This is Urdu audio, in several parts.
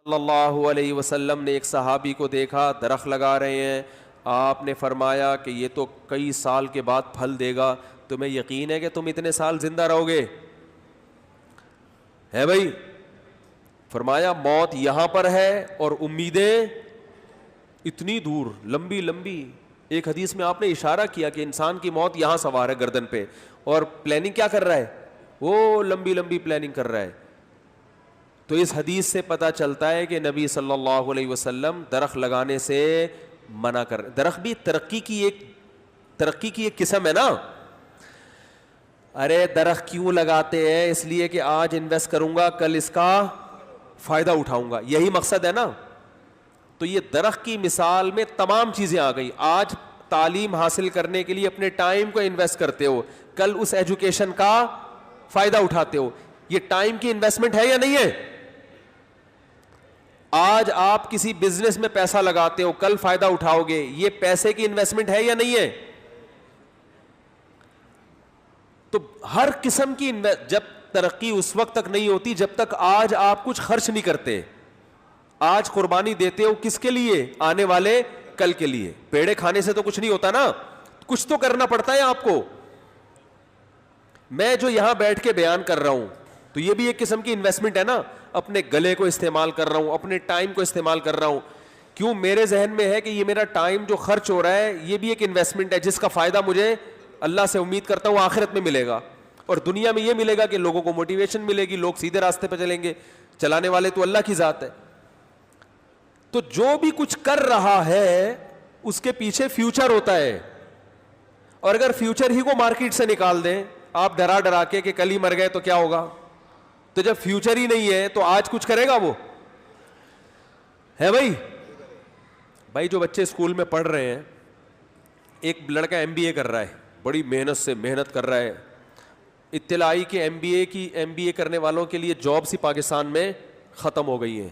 صلی اللہ علیہ وسلم نے ایک صحابی کو دیکھا درخت لگا رہے ہیں. آپ نے فرمایا کہ یہ تو کئی سال کے بعد پھل دے گا, تمہیں یقین ہے کہ تم اتنے سال زندہ رہو گے؟ ہے بھائی. فرمایا موت یہاں پر ہے اور امیدیں اتنی دور, لمبی لمبی. ایک حدیث میں آپ نے اشارہ کیا کہ انسان کی موت یہاں سوار ہے گردن پہ, اور پلاننگ کیا کر رہا ہے؟ وہ لمبی لمبی پلاننگ کر رہا ہے. تو اس حدیث سے پتہ چلتا ہے کہ نبی صلی اللہ علیہ وسلم درخت لگانے سے منع کر. درخت بھی ترقی کی ایک قسم ہے نا. ارے درخت کیوں لگاتے ہیں؟ اس لیے کہ آج انویسٹ کروں گا, کل اس کا فائدہ اٹھاؤں گا, یہی مقصد ہے نا. تو یہ درخت کی مثال میں تمام چیزیں آ گئی. آج تعلیم حاصل کرنے کے لیے اپنے ٹائم کو انویسٹ کرتے ہو, کل اس ایجوکیشن کا فائدہ اٹھاتے ہو. یہ ٹائم کی انویسٹمنٹ ہے یا نہیں ہے؟ آج آپ کسی بزنس میں پیسہ لگاتے ہو, کل فائدہ اٹھاؤ گے, یہ پیسے کی انویسٹمنٹ ہے یا نہیں ہے؟ تو ہر قسم کی جب ترقی اس وقت تک نہیں ہوتی جب تک آج آپ کچھ خرچ نہیں کرتے. آج قربانی دیتے ہو کس کے لیے؟ آنے والے کل کے لیے. پیڑے کھانے سے تو کچھ نہیں ہوتا نا, کچھ تو کرنا پڑتا ہے آپ کو. میں جو یہاں بیٹھ کے بیان کر رہا ہوں تو یہ بھی ایک قسم کی انویسٹمنٹ ہے نا. اپنے گلے کو استعمال کر رہا ہوں, اپنے ٹائم کو استعمال کر رہا ہوں. کیوں؟ میرے ذہن میں ہے کہ یہ میرا ٹائم جو خرچ ہو رہا ہے یہ بھی ایک انویسٹمنٹ ہے جس کا فائدہ مجھے اللہ سے امید کرتا ہوں آخرت میں ملے گا. اور دنیا میں یہ ملے گا کہ لوگوں کو موٹیویشن ملے گی, لوگ سیدھے راستے پہ چلیں گے. چلانے والے تو اللہ کی ذات ہے. تو جو بھی کچھ کر رہا ہے اس کے پیچھے فیوچر ہوتا ہے. اور اگر فیوچر ہی کو مارکیٹ سے نکال دیں آپ ڈرا ڈرا کے کہ کل ہی مر گئے تو کیا ہوگا؟ تو جب فیوچر ہی نہیں ہے تو آج کچھ کرے گا وہ؟ ہے بھائی جو بچے اسکول میں پڑھ رہے ہیں, ایک لڑکا MBA کر رہا ہے, بڑی محنت کر رہا ہے. اطلاعی کے MBA کرنے والوں کے لیے جابس ہی پاکستان میں ختم ہو گئی ہیں.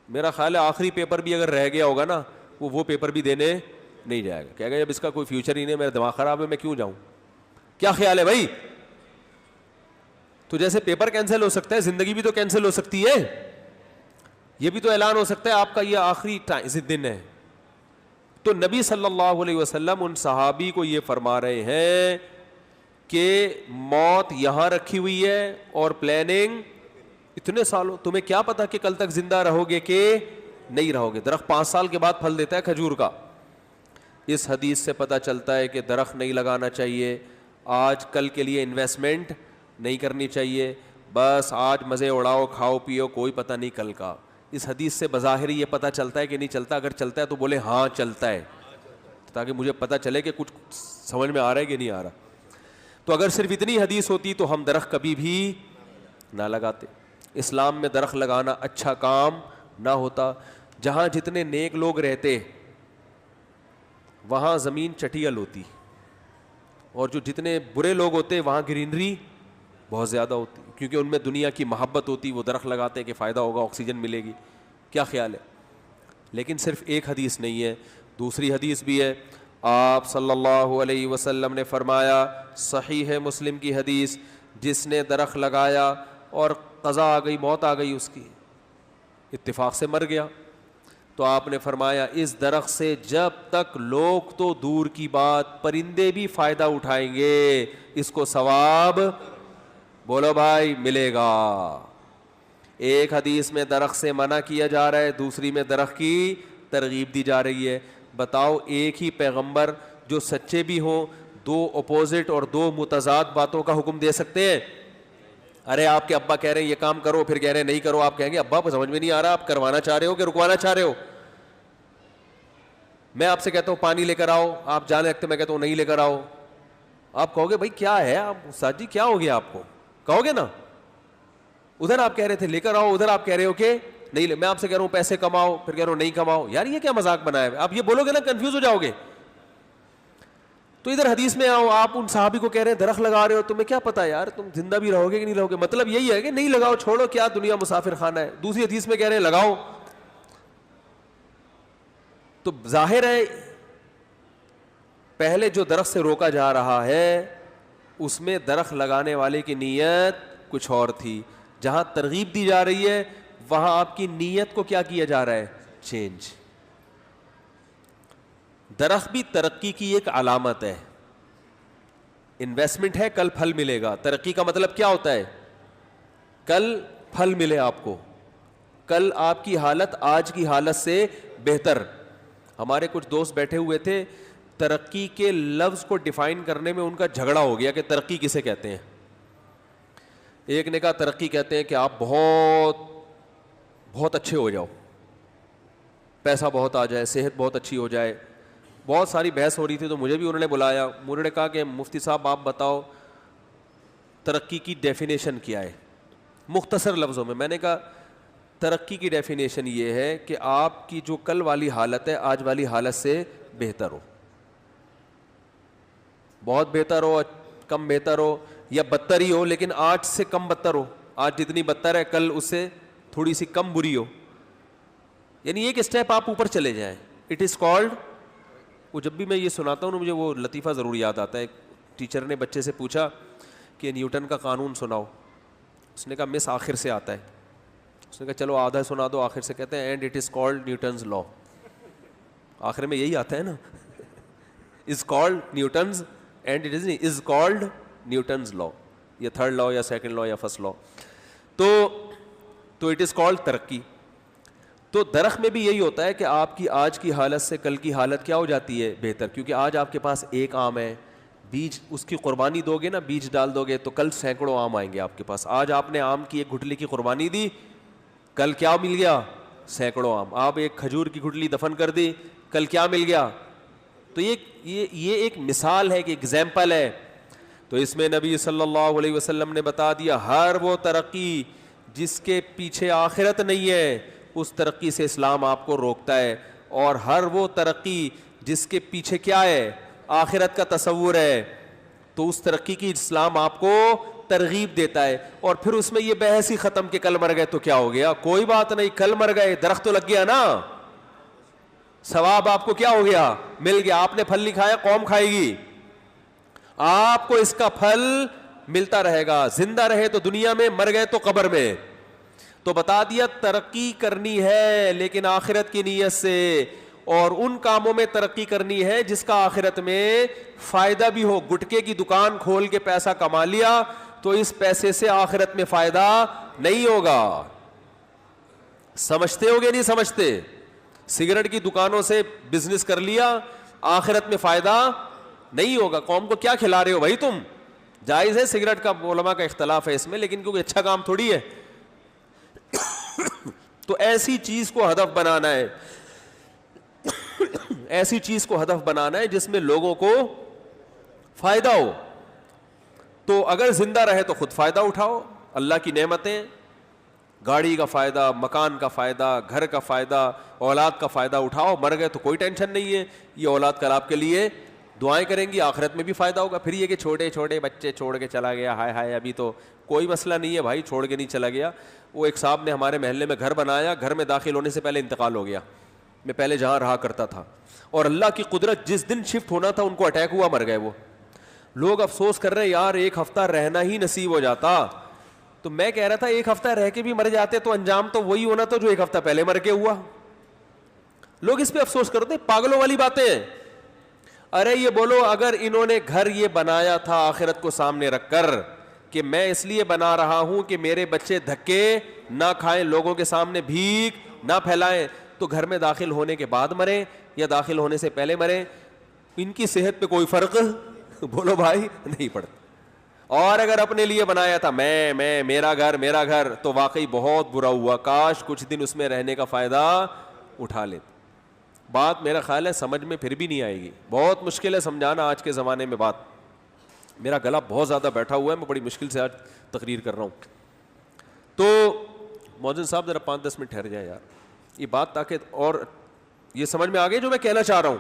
میرا خیال ہے آخری پیپر بھی اگر رہ گیا ہوگا نا وہ پیپر بھی دینے نہیں جائے گا. کہے گا جب اس کا کوئی فیوچر ہی نہیں, میرا دماغ خراب ہے, میں کیوں جاؤں؟ کیا خیال ہے بھائی؟ تو جیسے پیپر کینسل ہو سکتا ہے, زندگی بھی تو کینسل ہو سکتی ہے. یہ بھی تو اعلان ہو سکتا ہے آپ کا یہ آخری دن ہے. تو نبی صلی اللہ علیہ وسلم ان صحابی کو یہ فرما رہے ہیں کہ موت یہاں رکھی ہوئی ہے اور پلاننگ اتنے سالوں. تمہیں کیا پتا کہ کل تک زندہ رہو گے کہ نہیں رہو گے؟ درخت 5 سال کے بعد پھل دیتا ہے کھجور کا. اس حدیث سے پتہ چلتا ہے کہ درخت نہیں لگانا چاہیے, آج کل کے لیے انویسٹمنٹ نہیں کرنی چاہیے. بس آج مزے اڑاؤ, کھاؤ پیو, کوئی پتہ نہیں کل کا. اس حدیث سے بظاہر یہ پتہ چلتا ہے کہ نہیں چلتا. اگر چلتا ہے تو بولے ہاں چلتا ہے, تاکہ مجھے پتہ چلے کہ کچھ سمجھ میں آ رہا ہے کہ نہیں آ رہا. تو اگر صرف اتنی حدیث ہوتی تو ہم درخت کبھی بھی نہ لگاتے. اسلام میں درخت لگانا اچھا کام نہ ہوتا. جہاں جتنے نیک لوگ رہتے وہاں زمین چٹیل ہوتی, اور جو جتنے برے لوگ ہوتے وہاں گرینری بہت زیادہ ہوتی, کیونکہ ان میں دنیا کی محبت ہوتی. وہ درخت لگاتے کہ فائدہ ہوگا, آکسیجن ملے گی. کیا خیال ہے؟ لیکن صرف ایک حدیث نہیں ہے, دوسری حدیث بھی ہے. آپ صلی اللہ علیہ وسلم نے فرمایا, صحیح مسلم کی حدیث, جس نے درخت لگایا اور قضا آ گئی, موت آ گئی اس کی, اتفاق سے مر گیا, تو آپ نے فرمایا اس درخت سے جب تک لوگ تو دور کی بات پرندے بھی فائدہ اٹھائیں گے اس کو ثواب بولو بھائی ملے گا. ایک حدیث میں درخت سے منع کیا جا رہا ہے, دوسری میں درخت کی ترغیب دی جا رہی ہے. بتاؤ ایک ہی پیغمبر جو سچے بھی ہوں, 2 اپوزٹ اور 2 متضاد باتوں کا حکم دے سکتے ہیں؟ ارے آپ کے ابا کہہ رہے ہیں یہ کام کرو, پھر کہہ رہے ہیں نہیں کرو. آپ کہیں گے ابا سمجھ میں نہیں آ رہا, آپ کروانا چاہ رہے ہو کہ رکوانا چاہ رہے ہو؟ میں آپ سے کہتا ہوں پانی لے کر آؤ, آپ جانے لگتے, میں کہتا ہوں نہیں لے کر آؤ. آپ کہو گے بھائی کیا ہے, آپ استاد جی کیا ہو گیا آپ کو, کہو گے نا. ادھر آپ کہہ رہے تھے لے کر آؤ, ادھر آپ کہہ رہے ہو کہ نہیں. میں آپ سے کہہ رہا ہوں پیسے کماؤ, پھر کہہ رہا ہوں نہیں کماؤ. یار یہ کیا مذاق بنایا ہے؟ آپ یہ بولو گے نا کنفیوز ہو جاؤ گے. تو ادھر حدیث میں آؤ, آپ ان صحابی کو کہہ رہے ہیں درخت لگا رہے ہو, تمہیں کیا پتا یار تم زندہ بھی رہو گے کہ نہیں رہو گے. مطلب یہی ہے کہ نہیں لگاؤ, چھوڑو, کیا دنیا مسافر خانہ ہے. دوسری حدیث میں کہہ رہے ہیں لگاؤ. تو ظاہر ہے پہلے جو درخت سے روکا جا رہا ہے اس میں درخت لگانے والے کی نیت کچھ اور تھی, جہاں ترغیب دی جا رہی ہے وہاں آپ کی نیت کو کیا کیا جا رہا ہے؟ چینج. درخت بھی ترقی کی ایک علامت ہے. انویسٹمنٹ ہے, کل پھل ملے گا. ترقی کا مطلب کیا ہوتا ہے؟ کل پھل ملے آپ کو, کل آپ کی حالت آج کی حالت سے بہتر. ہمارے کچھ دوست بیٹھے ہوئے تھے, ترقی کے لفظ کو ڈیفائن کرنے میں ان کا جھگڑا ہو گیا کہ ترقی کسے کہتے ہیں. ایک نے کہا ترقی کہتے ہیں کہ آپ بہت بہت اچھے ہو جاؤ, پیسہ بہت آ جائے, صحت بہت اچھی ہو جائے. بہت ساری بحث ہو رہی تھی تو مجھے بھی انہوں نے بلایا. انہوں نے کہا کہ مفتی صاحب آپ بتاؤ ترقی کی ڈیفینیشن کیا ہے مختصر لفظوں میں. میں نے کہا ترقی کی ڈیفینیشن یہ ہے کہ آپ کی جو کل والی حالت ہے آج والی حالت سے بہتر ہو. بہت بہتر ہو, کم بہتر ہو, یا بدتر ہی ہو لیکن آج سے کم بدتر ہو. آج جتنی بدتر ہے کل اس سے تھوڑی سی کم بری ہو, یعنی ایک اسٹیپ آپ اوپر چلے جائیں. اٹ از کالڈ, وہ جب بھی میں یہ سناتا ہوں نا مجھے وہ لطیفہ ضرور یاد آتا ہے. ٹیچر نے بچے سے پوچھا کہ نیوٹن کا قانون سناؤ. اس نے کہا مس آخر سے آتا ہے. اس نے کہا چلو آدھا سنا دو آخر سے. کہتے ہیں and it is called Newton's law. آخر میں یہی آتا ہے نا, is called Newton's and it is called Newton's law, یا تھرڈ لا یا سیکنڈ لا یا فرسٹ لا. تو اٹ از کالڈ ترقی. تو درخت میں بھی یہی ہوتا ہے کہ آپ کی آج کی حالت سے کل کی حالت کیا ہو جاتی ہے؟ بہتر. کیونکہ آج آپ کے پاس ایک آم ہے, بیج اس کی قربانی دو گے نا, بیج ڈال دو گے تو کل سینکڑوں آم آئیں گے آپ کے پاس. آج آپ نے آم کی ایک گٹھلی کی قربانی دی, کل کیا مل گیا؟ سینکڑوں آم. آپ ایک کھجور کی گٹھلی دفن کر دی, کل کیا مل گیا؟ تو یہ ایک مثال ہے, کہ ایگزامپل ہے. تو اس میں نبی صلی اللہ علیہ وسلم نے بتا دیا ہر وہ ترقی جس کے پیچھے آخرت نہیں ہے اس ترقی سے اسلام آپ کو روکتا ہے, اور ہر وہ ترقی جس کے پیچھے کیا ہے؟ آخرت کا تصور ہے, تو اس ترقی کی اسلام آپ کو ترغیب دیتا ہے. اور پھر اس میں یہ بحث ہی ختم کہ کل مر گئے تو کیا ہو گیا, کوئی بات نہیں, کل مر گئے درخت تو لگ گیا نا, ثواب آپ کو کیا ہو گیا؟ مل گیا. آپ نے پھل نہیں کھایا, قوم کھائے گی, آپ کو اس کا پھل ملتا رہے گا. زندہ رہے تو دنیا میں, مر گئے تو قبر میں. تو بتا دیا ترقی کرنی ہے لیکن آخرت کی نیت سے, اور ان کاموں میں ترقی کرنی ہے جس کا آخرت میں فائدہ بھی ہو. گٹکے کی دکان کھول کے پیسہ کما لیا تو اس پیسے سے آخرت میں فائدہ نہیں ہوگا. سمجھتے ہو گے نہیں سمجھتے؟ سگریٹ کی دکانوں سے بزنس کر لیا, آخرت میں فائدہ نہیں ہوگا. قوم کو کیا کھلا رہے ہو بھائی تم؟ جائز ہے سگریٹ کا, علماء کا اختلاف ہے اس میں, لیکن کیونکہ اچھا کام تھوڑی ہے. تو ایسی چیز کو ہدف بنانا ہے, ایسی چیز کو ہدف بنانا ہے جس میں لوگوں کو فائدہ ہو. تو اگر زندہ رہے تو خود فائدہ اٹھاؤ, اللہ کی نعمتیں, گاڑی کا فائدہ, مکان کا فائدہ, گھر کا فائدہ, اولاد کا فائدہ اٹھاؤ. مر گئے تو کوئی ٹینشن نہیں ہے, یہ اولاد کل آپ کے لیے دعائیں کریں گی, آخرت میں بھی فائدہ ہوگا. پھر یہ کہ چھوٹے چھوٹے بچے چھوڑ کے چلا گیا, ہائے ہائے, ابھی تو کوئی مسئلہ نہیں ہے بھائی, چھوڑ کے نہیں چلا گیا. وہ ایک صاحب نے ہمارے محلے میں گھر بنایا, گھر میں داخل ہونے سے پہلے انتقال ہو گیا. میں پہلے جہاں رہا کرتا تھا, اور اللہ کی قدرت, جس دن شفٹ ہونا تھا ان کو اٹیک ہوا, مر گئے. وہ لوگ افسوس کر رہے ہیں یار ایک ہفتہ رہنا ہی نصیب ہو جاتا. تو میں کہہ رہا تھا ایک ہفتہ رہ کے بھی مر جاتے تو انجام تو وہی ہونا تھا جو ایک ہفتہ پہلے مر کے ہوا. لوگ اس پہ افسوس کرتے, پاگلوں والی باتیں. ارے یہ بولو اگر انہوں نے گھر یہ بنایا تھا آخرت کو سامنے رکھ کر کہ میں اس لیے بنا رہا ہوں کہ میرے بچے دھکے نہ کھائیں, لوگوں کے سامنے بھیک نہ پھیلائیں, تو گھر میں داخل ہونے کے بعد مریں یا داخل ہونے سے پہلے مریں, ان کی صحت پہ کوئی فرق بولو بھائی نہیں پڑتا. اور اگر اپنے لیے بنایا تھا میں میرا گھر, تو واقعی بہت برا ہوا, کاش کچھ دن اس میں رہنے کا فائدہ اٹھا لیتے. بات میرا خیال ہے سمجھ میں پھر بھی نہیں آئے گی, بہت مشکل ہے سمجھانا آج کے زمانے میں بات. میرا گلا بہت زیادہ بیٹھا ہوا ہے, میں بڑی مشکل سے آج تقریر کر رہا ہوں. تو مؤذن صاحب ذرا 5-10 منٹ ٹھہر جائیں یار, یہ بات تاکہ اور یہ سمجھ میں آ گئی جو میں کہنا چاہ رہا ہوں.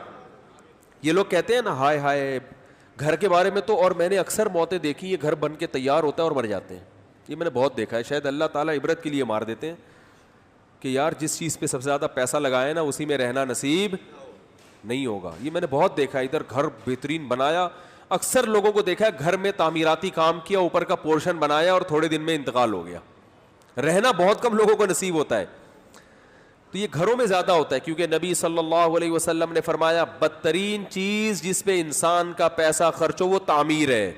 یہ لوگ کہتے ہیں نا ہائے ہائے گھر کے بارے میں, تو اور میں نے اکثر موتیں دیکھی یہ گھر بن کے تیار ہوتا ہے اور مر جاتے ہیں. یہ میں نے بہت دیکھا ہے, شاید اللہ تعالیٰ عبرت کے لیے مار دیتے ہیں کہ یار جس چیز پہ سب سے زیادہ پیسہ لگائے نا اسی میں رہنا نصیب نہیں ہوگا. یہ میں نے بہت دیکھا ہے, ادھر گھر بہترین بنایا, اکثر لوگوں کو دیکھا ہے گھر میں تعمیراتی کام کیا, اوپر کا پورشن بنایا اور تھوڑے دن میں انتقال ہو گیا. رہنا بہت کم لوگوں کو نصیب ہوتا ہے. تو یہ گھروں میں زیادہ ہوتا ہے, کیونکہ نبی صلی اللہ علیہ وسلم نے فرمایا بدترین چیز جس پہ انسان کا پیسہ خرچ ہو وہ تعمیر ہے,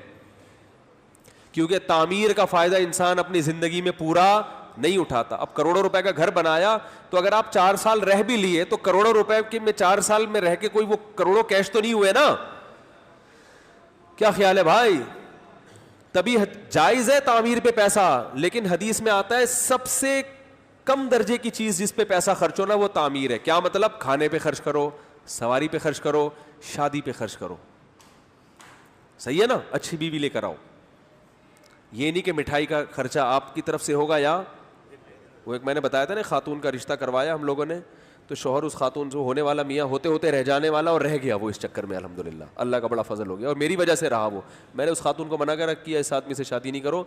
کیونکہ تعمیر کا فائدہ انسان اپنی زندگی میں پورا نہیں اٹھاتا. اب کروڑوں روپے کا گھر بنایا تو اگر آپ 4 سال رہ بھی لیے تو کروڑوں روپے کے میں 4 سال میں رہ کے کوئی وہ کروڑوں کیش تو نہیں ہوئے نا. کیا خیال ہے بھائی؟ تبھی جائز ہے تعمیر پہ پیسہ, لیکن حدیث میں آتا ہے سب سے کم درجے کی چیز جس پہ پیسہ خرچ ہونا وہ تعمیر ہے. کیا مطلب؟ کھانے پہ خرچ کرو, سواری پہ خرچ کرو, شادی پہ خرچ کرو. صحیح ہے نا؟ اچھی بیوی لے کر آؤ. یہ نہیں کہ مٹھائی کا خرچہ آپ کی طرف سے ہوگا, یا وہ ایک میں نے بتایا تھا نا, خاتون کا رشتہ کروایا ہم لوگوں نے, تو شوہر اس خاتون سے ہونے والا میاں ہوتے ہوتے رہ جانے والا, اور رہ گیا وہ اس چکر میں. الحمدللہ اللہ کا بڑا فضل ہو گیا, اور میری وجہ سے رہا وہ. میں نے اس خاتون کو منع کر کیا اس آدمی سے شادی نہیں کرو.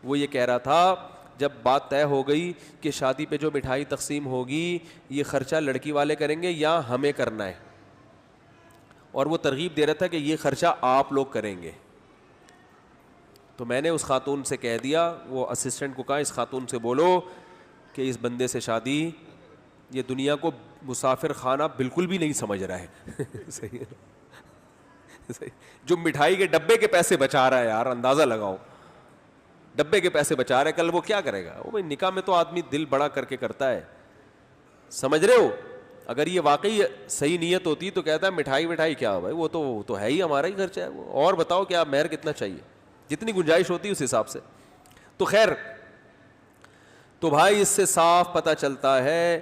وہ یہ کہہ رہا تھا جب بات طے ہو گئی کہ شادی پہ جو مٹھائی تقسیم ہوگی یہ خرچہ لڑکی والے کریں گے یا ہمیں کرنا ہے, اور وہ ترغیب دے رہا تھا کہ یہ خرچہ آپ لوگ کریں گے. تو میں نے اس خاتون سے کہہ دیا, وہ اسسٹنٹ کو کہا اس خاتون سے بولو کہ اس بندے سے شادی, یہ دنیا کو مسافر خانہ بالکل بھی نہیں سمجھ رہا ہے. صحیح ہے, جو مٹھائی کے ڈبے کے پیسے بچا رہا ہے یار, اندازہ لگاؤ, ڈبے کے پیسے بچا رہا ہے, کل وہ کیا کرے گا؟ وہ بھائی نکاح میں تو آدمی دل بڑا کر کے کرتا ہے, سمجھ رہے ہو؟ اگر یہ واقعی صحیح نیت ہوتی تو کہتا ہے مٹھائی کیا بھائی, وہ تو ہے ہی ہمارا ہی خرچہ ہے, اور بتاؤ کیا مہر کتنا چاہیے, جتنی گنجائش ہوتی ہے اس حساب سے. تو خیر, تو بھائی اس سے صاف پتہ چلتا ہے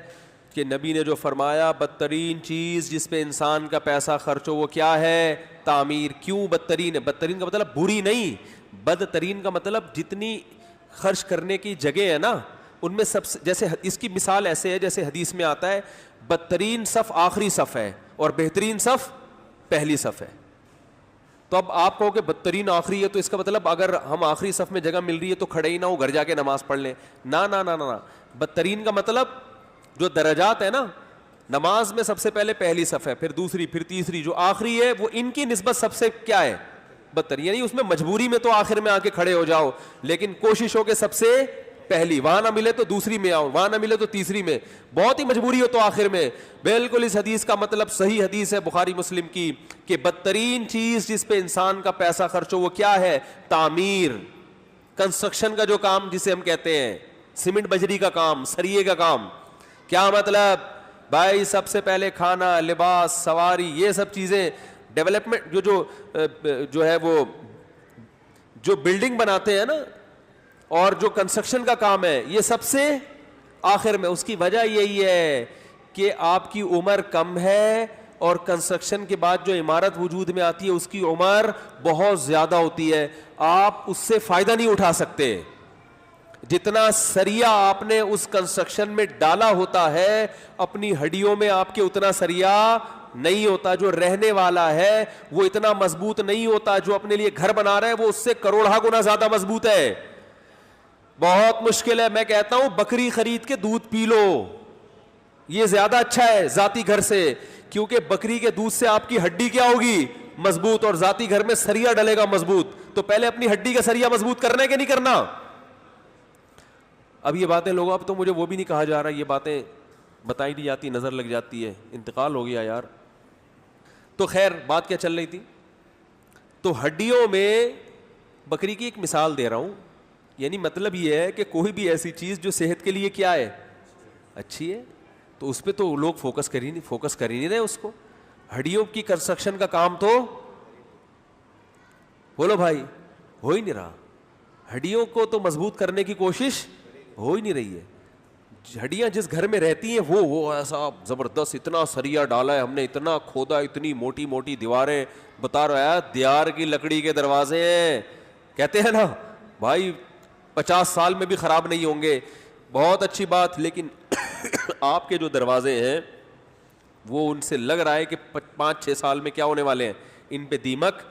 کہ نبی نے جو فرمایا بدترین چیز جس پہ انسان کا پیسہ خرچ ہو وہ کیا ہے؟ تعمیر. کیوں بدترین ہے؟ بدترین کا مطلب بری نہیں, بدترین کا مطلب جتنی خرچ کرنے کی جگہ ہے نا ان میں سب سے, جیسے اس کی مثال ایسے ہے جیسے حدیث میں آتا ہے بدترین صف آخری صف ہے اور بہترین صف پہلی صف ہے. تو اب آپ کہو کہ بدترین آخری ہے تو اس کا مطلب اگر ہم آخری صف میں جگہ مل رہی ہے تو کھڑے ہی نہ ہو, گھر جا کے نماز پڑھ لیں. نا نا نا نا, بدترین کا مطلب جو درجات ہے نا, نماز میں سب سے پہلے پہلی صف ہے, پھر دوسری, پھر تیسری, جو آخری ہے وہ ان کی نسبت سب سے کیا ہے؟ بدترین. یعنی اس میں مجبوری میں تو آخر میں آ کے کھڑے ہو جاؤ, لیکن کوشش ہو کہ سب سے پہلی, وہاں نہ ملے تو دوسری میں آؤ, وہاں نہ ملے تو تیسری میں, بہت ہی مجبوری ہو تو آخر میں. بالکل اس حدیث کا مطلب صحیح حدیث ہے بخاری مسلم کی کہ بدترین چیز جس پہ انسان کا پیسہ خرچ ہو وہ کیا ہے؟ تعمیر, کنسٹرکشن کا جو کام جسے ہم کہتے ہیں, سیمنٹ بجری کا کام, سریے کا کام. کیا مطلب بھائی؟ سب سے پہلے کھانا, لباس, سواری, یہ سب چیزیں, ڈیولپمنٹ جو ہے وہ جو بلڈنگ بناتے ہیں نا اور جو کنسٹرکشن کا کام ہے یہ سب سے آخر میں. اس کی وجہ یہی ہے کہ آپ کی عمر کم ہے اور کنسٹرکشن کے بعد جو عمارت وجود میں آتی ہے اس کی عمر بہت زیادہ ہوتی ہے, آپ اس سے فائدہ نہیں اٹھا سکتے. جتنا سریا آپ نے اس کنسٹرکشن میں ڈالا ہوتا ہے اپنی ہڈیوں میں آپ کے اتنا سریا نہیں ہوتا. جو رہنے والا ہے وہ اتنا مضبوط نہیں ہوتا, جو اپنے لیے گھر بنا رہا ہے وہ اس سے کروڑہ گنا زیادہ مضبوط ہے. بہت مشکل ہے, میں کہتا ہوں بکری خرید کے دودھ پی لو, یہ زیادہ اچھا ہے ذاتی گھر سے, کیونکہ بکری کے دودھ سے آپ کی ہڈی کیا ہوگی؟ مضبوط, اور ذاتی گھر میں سریا ڈلے گا مضبوط. تو پہلے اپنی ہڈی کا سریا مضبوط کرنا ہے کہ نہیں کرنا؟ اب یہ باتیں لوگوں, اب تو مجھے وہ بھی نہیں کہا جا رہا, یہ باتیں بتائی نہیں جاتی, نظر لگ جاتی ہے, انتقال ہو گیا یار. تو خیر بات کیا چل رہی تھی؟ تو ہڈیوں میں بکری کی ایک مثال دے رہا ہوں, یعنی مطلب یہ ہے کہ کوئی بھی ایسی چیز جو صحت کے لیے کیا ہے؟ اچھی ہے, تو اس پہ تو لوگ فوکس کر ہی نہیں رہے اس کو. ہڈیوں کی کنسٹرکشن کا کام تو بولو بھائی ہو ہی نہیں رہا, ہڈیوں کو تو مضبوط کرنے کی کوشش ہو ہی نہیں رہی ہے. ہڈیاں جس گھر میں رہتی ہیں وہ ایسا زبردست, اتنا سریا ڈالا ہے ہم نے, اتنا کھودا, اتنی موٹی موٹی دیواریں, بتا رہا ہے دیار کی لکڑی کے دروازے ہیں, کہتے ہیں نا بھائی 50 سال میں بھی خراب نہیں ہوں گے, بہت اچھی بات. لیکن آپ کے جو دروازے ہیں وہ ان سے لگ رہا ہے کہ 5-6 سال میں کیا ہونے والے ہیں, ان پہ دیمک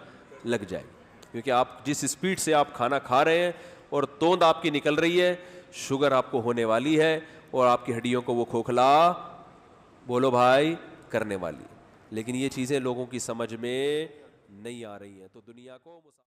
لگ جائے, کیونکہ آپ جس اسپیڈ سے آپ کھانا کھا رہے ہیں اور توند آپ کی نکل رہی ہے, شوگر آپ کو ہونے والی ہے اور آپ کی ہڈیوں کو وہ کھوکھلا بولو بھائی کرنے والی. لیکن یہ چیزیں لوگوں کی سمجھ میں نہیں آ رہی ہیں. تو دنیا کو